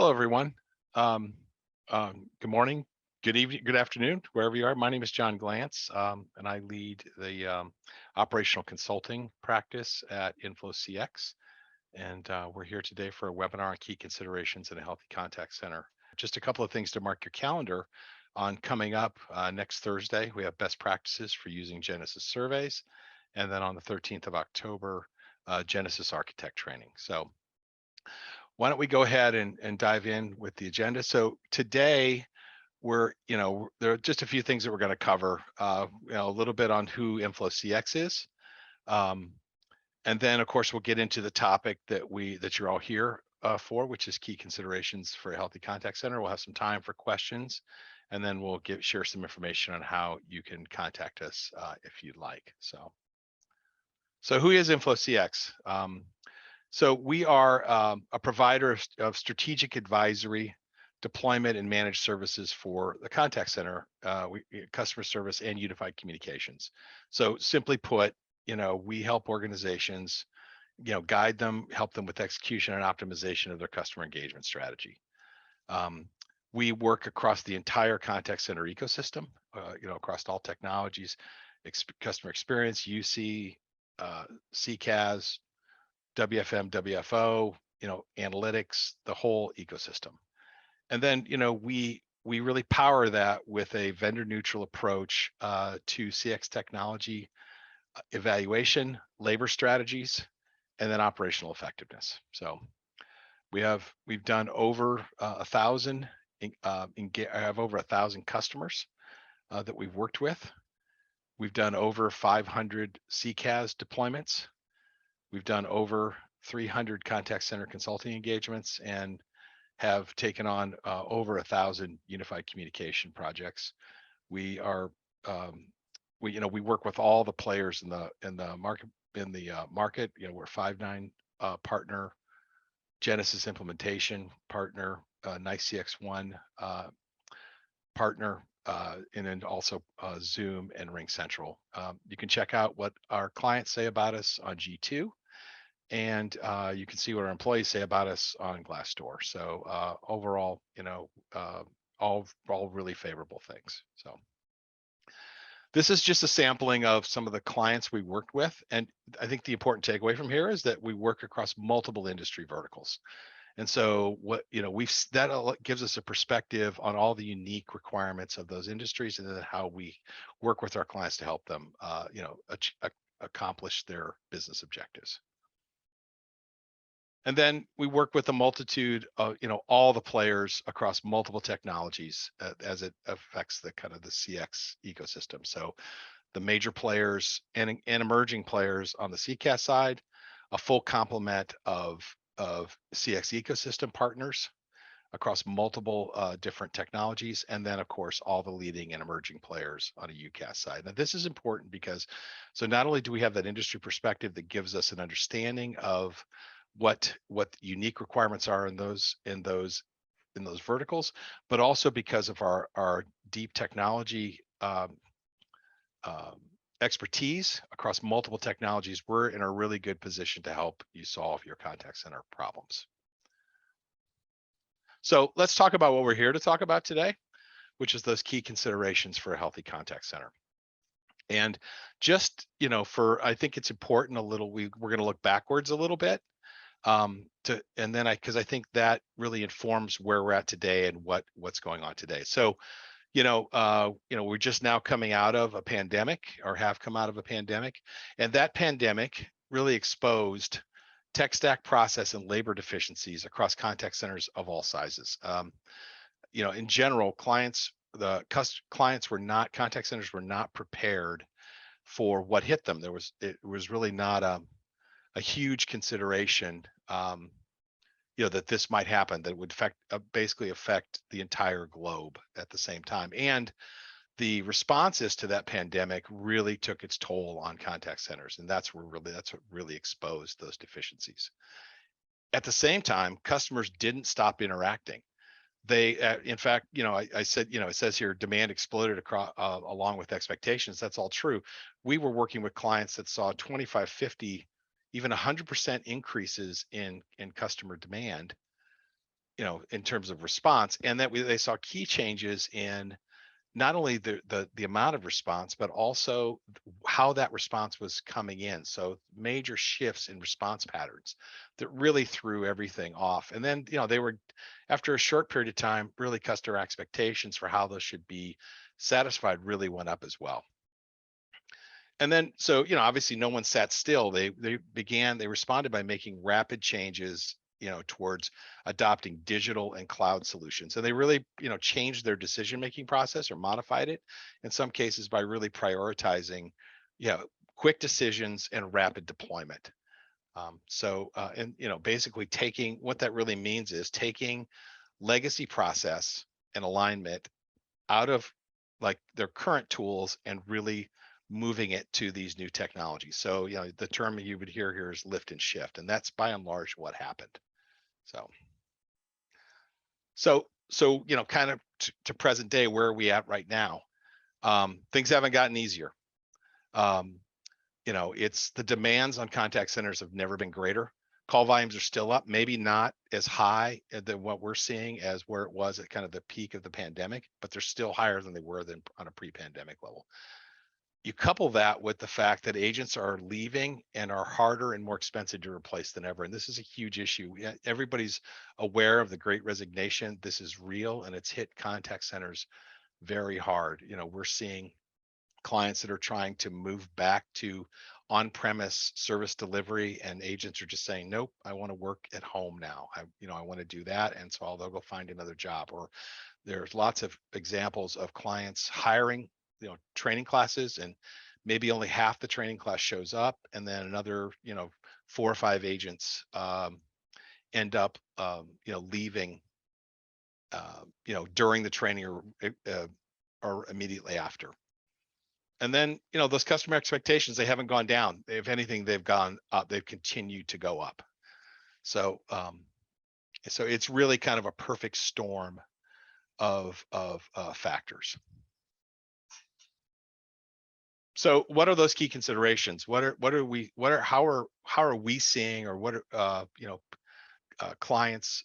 Hello, everyone. Um, Good morning, good evening, good afternoon, wherever you are. My name is John Glantz, and I lead the operational consulting practice at InflowCX. And we're here today for a webinar on key considerations in a healthy contact center. Just a couple of things to mark your calendar on coming up next Thursday. We have best practices for using Genesis surveys. And then on the 13th of October, Genesis architect training. So why don't we go ahead and dive in with the agenda? So today there are just a few things that we're going to cover. A little bit on who InflowCX is, um, and then of course we'll get into the topic that you're all here for, which is key considerations for a healthy contact center. We'll have some time for questions, and then we'll share some information on how you can contact us if you'd like. So who is InflowCX? So we are a provider of strategic advisory, deployment, and managed services for the contact center, customer service, and unified communications. So simply put, we help organizations, guide them, help them with execution and optimization of their customer engagement strategy. We work across the entire contact center ecosystem, across all technologies, customer experience, UC, CCAS, WFM, WFO, analytics, the whole ecosystem. And then, we really power that with a vendor neutral approach to CX technology evaluation, labor strategies, and then operational effectiveness. So we've done over 1,000, I have over 1,000 customers that we've worked with. We've done over 500 CCAS deployments. We've done over 300 contact center consulting engagements and have taken on over 1,000 unified communication projects. We are we work with all the players in the market. We're 5.9 partner, Genesis implementation partner, Nice CX1 partner, and then also Zoom and Ring Central. You can check out what our clients say about us on G2, and you can see what our employees say about us on Glassdoor. So overall, all really favorable things. So this is just a sampling of some of the clients we worked with, and I think the important takeaway from here is that we work across multiple industry verticals. And so that gives us a perspective on all the unique requirements of those industries, and then how we work with our clients to help them, accomplish their business objectives. And then we work with a multitude of, all the players across multiple technologies as it affects the kind of the CX ecosystem. So the major players and emerging players on the CCAS side, a full complement of CX ecosystem partners across multiple different technologies, and then of course all the leading and emerging players on a UCAS side. Now this is important because so not only do we have that industry perspective that gives us an understanding of what unique requirements are in those verticals, but also because of our deep technology expertise across multiple technologies, we're in a really good position to help you solve your contact center problems. So let's talk about what we're here to talk about today, which is those key considerations for a healthy contact center. And just, I think it's important we're going to look backwards a little bit, because I think that really informs where we're at today and what's going on today. So, we're just now coming out of a pandemic, or have come out of a pandemic, and that pandemic really exposed tech stack, process, and labor deficiencies across contact centers of all sizes. In general, contact centers were not prepared for what hit them. It was really not a huge consideration, that this might happen, that would basically affect the entire globe at the same time. And the responses to that pandemic really took its toll on contact centers, and that's what really exposed those deficiencies. At the same time, customers didn't stop interacting. They, in fact, I said, it says here, demand exploded across along with expectations. That's all true. We were working with clients that saw 25, 50, even 100% increases in customer demand in terms of response, and that they saw key changes in not only the amount of response, but also how that response was coming in. So major shifts in response patterns that really threw everything off. And then, they were, after a short period of time, really customer expectations for how those should be satisfied really went up as well. And then, so, obviously no one sat still. They responded by making rapid changes, towards adopting digital and cloud solutions. And they really, changed their decision-making process or modified it in some cases by really prioritizing, quick decisions and rapid deployment. And, basically taking, what that really means is taking legacy process and alignment out of like their current tools and really moving it to these new technologies. So, the term you would hear here is lift and shift, and that's by and large what happened. So, kind of to present day, where are we at right now? Things haven't gotten easier. It's the demands on contact centers have never been greater. Call volumes are still up, maybe not as high than what we're seeing as where it was at kind of the peak of the pandemic, but they're still higher than they were than on a pre-pandemic level. You couple that with the fact that agents are leaving and are harder and more expensive to replace than ever. And this is a huge issue. Everybody's aware of the great resignation. This is real, and it's hit contact centers very hard. We're seeing clients that are trying to move back to on-premise service delivery, and agents are just saying, nope, I want to work at home now. I want to do that. And so they'll go find another job. Or there's lots of examples of clients hiring, training classes, and maybe only half the training class shows up, and then another, 4 or 5 agents end up, leaving, during the training or immediately after. And then, those customer expectations, they haven't gone down. If anything, they've gone up. They've continued to go up. So, so it's really kind of a perfect storm of factors. So what are those key considerations? How are we seeing, or what are, clients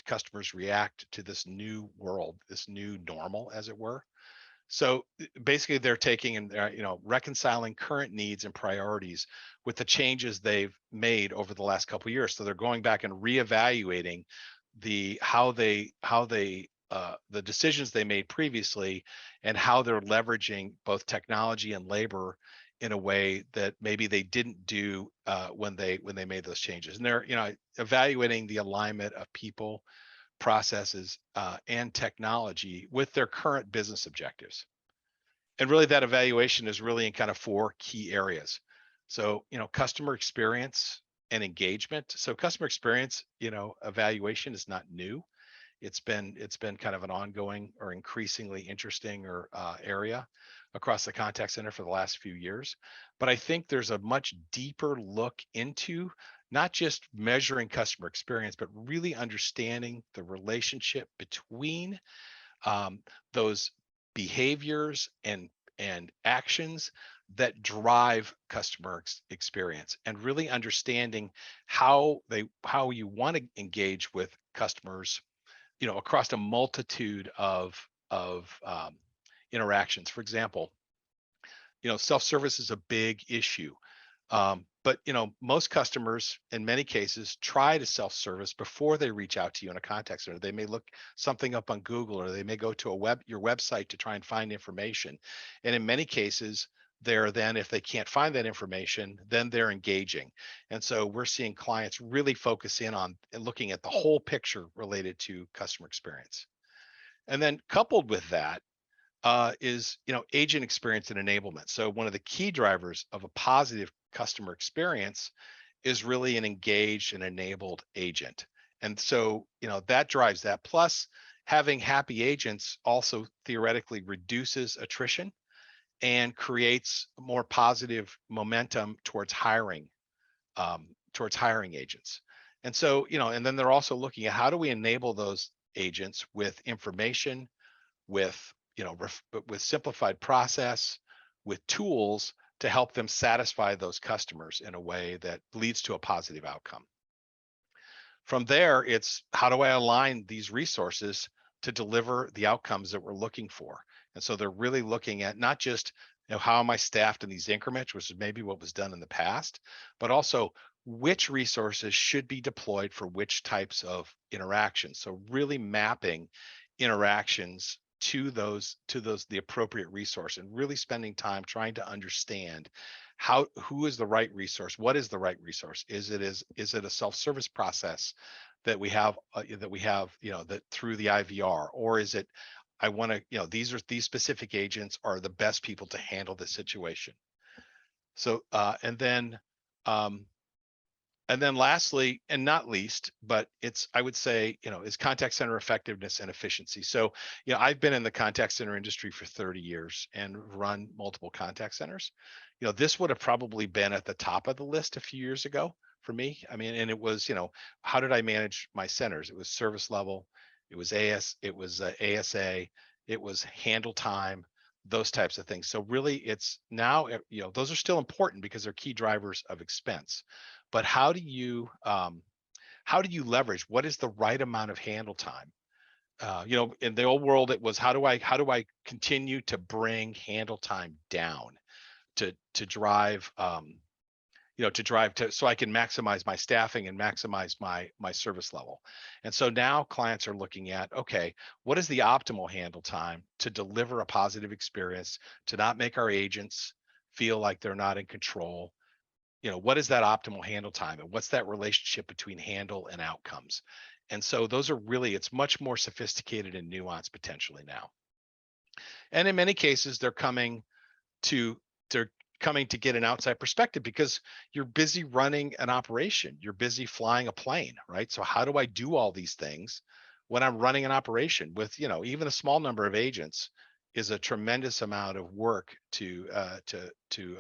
customers react to this new world, this new normal, as it were? So basically they're taking and, reconciling current needs and priorities with the changes they've made over the last couple of years. So they're going back and reevaluating the decisions they made previously, and how they're leveraging both technology and labor in a way that maybe they didn't do when they made those changes. And they're, evaluating the alignment of people, processes, and technology with their current business objectives. And really that evaluation is really in kind of 4 key areas. So, customer experience and engagement. So customer experience, evaluation is not new. It's been kind of an ongoing or increasingly interesting or area across the contact center for the last few years. But I think there's a much deeper look into not just measuring customer experience, but really understanding the relationship between those behaviors and actions that drive customer experience, and really understanding how you want to engage with customers, across a multitude of interactions. For example, self-service is a big issue. But most customers in many cases try to self-service before they reach out to you in a contact center. They may look something up on Google, or they may go to your website to try and find information. And in many cases, if they can't find that information, then they're engaging. And so we're seeing clients really focus in on and looking at the whole picture related to customer experience. And then coupled with that, is agent experience and enablement. So one of the key drivers of a positive customer experience is really an engaged and enabled agent. And so that drives that. Plus, having happy agents also theoretically reduces attrition and creates more positive momentum towards hiring agents. And so, and then they're also looking at how do we enable those agents with information, with with simplified process, with tools to help them satisfy those customers in a way that leads to a positive outcome. From there, it's how do I align these resources to deliver the outcomes that we're looking for? And so they're really looking at not just, how am I staffed in these increments, which is maybe what was done in the past, but also which resources should be deployed for which types of interactions. So really mapping interactions to those the appropriate resource, and really spending time trying to understand who is the right resource, what is the right resource, is it a self-service process that we have, that through the IVR, or is it, I want to, these specific agents are the best people to handle this situation. So um and then lastly, and not least, but it's, I would say, is contact center effectiveness and efficiency. So, I've been in the contact center industry for 30 years and run multiple contact centers. This would have probably been at the top of the list a few years ago for me. I mean, and it was, how did I manage my centers? It was service level, it was ASA, it was handle time, those types of things. So really it's now, those are still important because they're key drivers of expense. But how do you leverage, what is the right amount of handle time? In the old world, it was how do I continue to bring handle time down to drive so I can maximize my staffing and maximize my service level. And so now clients are looking at, okay, what is the optimal handle time to deliver a positive experience, to not make our agents feel like they're not in control? What is that optimal handle time, and what's that relationship between handle and outcomes? And so those are really, it's much more sophisticated and nuanced potentially now. And in many cases, to they're coming to get an outside perspective because you're busy running an operation, you're busy flying a plane, right? So how do I do all these things when I'm running an operation with, even a small number of agents is a tremendous amount of work to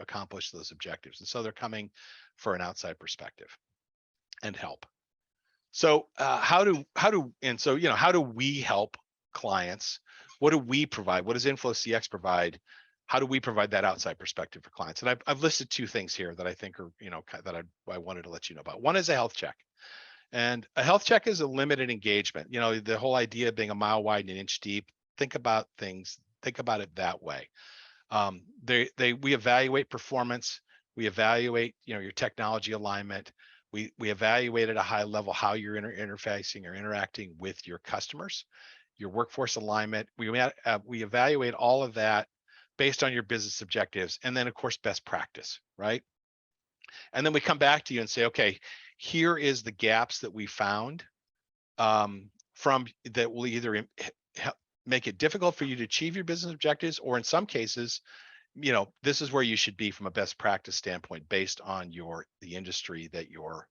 accomplish those objectives. And so they're coming for an outside perspective and help. So how do we help clients? What do we provide? What does InflowCX provide? How do we provide that outside perspective for clients? And I've listed two things here that I think are, that I wanted to let you know about. One is a health check. And a health check is a limited engagement. The whole idea of being a mile wide and an inch deep, think about it that way. We evaluate performance, we evaluate, your technology alignment, we evaluate at a high level how you're interfacing or interacting with your customers, your workforce alignment. We evaluate all of that based on your business objectives, and then of course best practice, right? And then we come back to you and say, okay, here is the gaps that we found, from that will either make it difficult for you to achieve your business objectives, or in some cases, this is where you should be from a best practice standpoint based on the industry that you're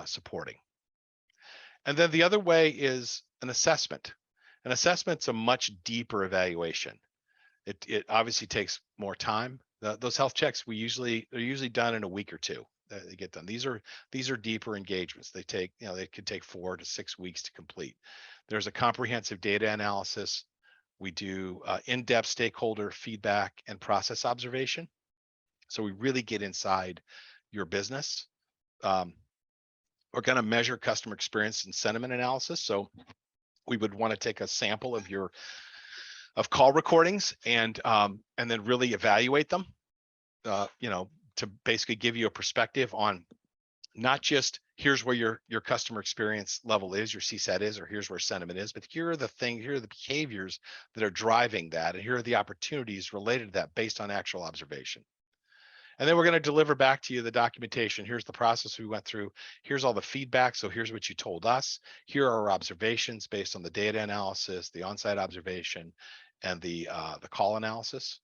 supporting. And then the other way is an assessment. An assessment's a much deeper evaluation. It obviously takes more time. Those health checks they're usually done in a week or two. They get done. These are deeper engagements. They could take 4 to 6 weeks to complete. There's a comprehensive data analysis. We do in-depth stakeholder feedback and process observation. So we really get inside your business. We're going to measure customer experience and sentiment analysis. So we would want to take a sample of call recordings and then really evaluate them, to basically give you a perspective on not just here's where your customer experience level is, your CSAT is, or here's where sentiment is, but here are the behaviors that are driving that, and here are the opportunities related to that based on actual observation. And then we're going to deliver back to you the documentation. Here's the process we went through. Here's all the feedback. So here's what you told us. Here are our observations based on the data analysis, the on-site observation, and the call analysis.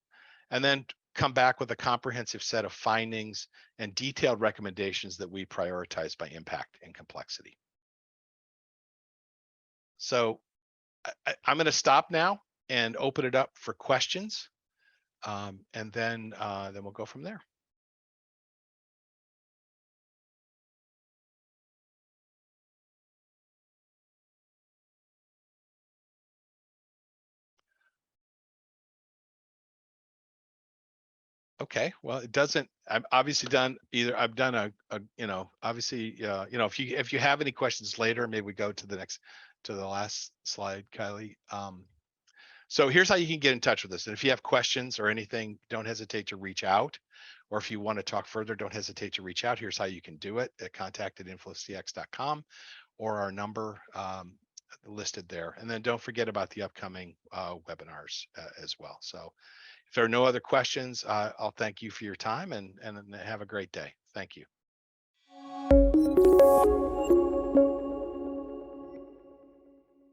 And then come back with a comprehensive set of findings and detailed recommendations that we prioritize by impact and complexity. So I'm going to stop now and open it up for questions, and then we'll go from there. Okay, well, it doesn't. I've obviously done either. I've done obviously, if you have any questions later, maybe we go to the last slide, Kylie. So here's how you can get in touch with us. And if you have questions or anything, don't hesitate to reach out. Or if you want to talk further, don't hesitate to reach out. Here's how you can do it at contact@inflowcx.com, or our number listed there. And then don't forget about the upcoming webinars as well. So if there are no other questions, I'll thank you for your time, and have a great day. Thank you.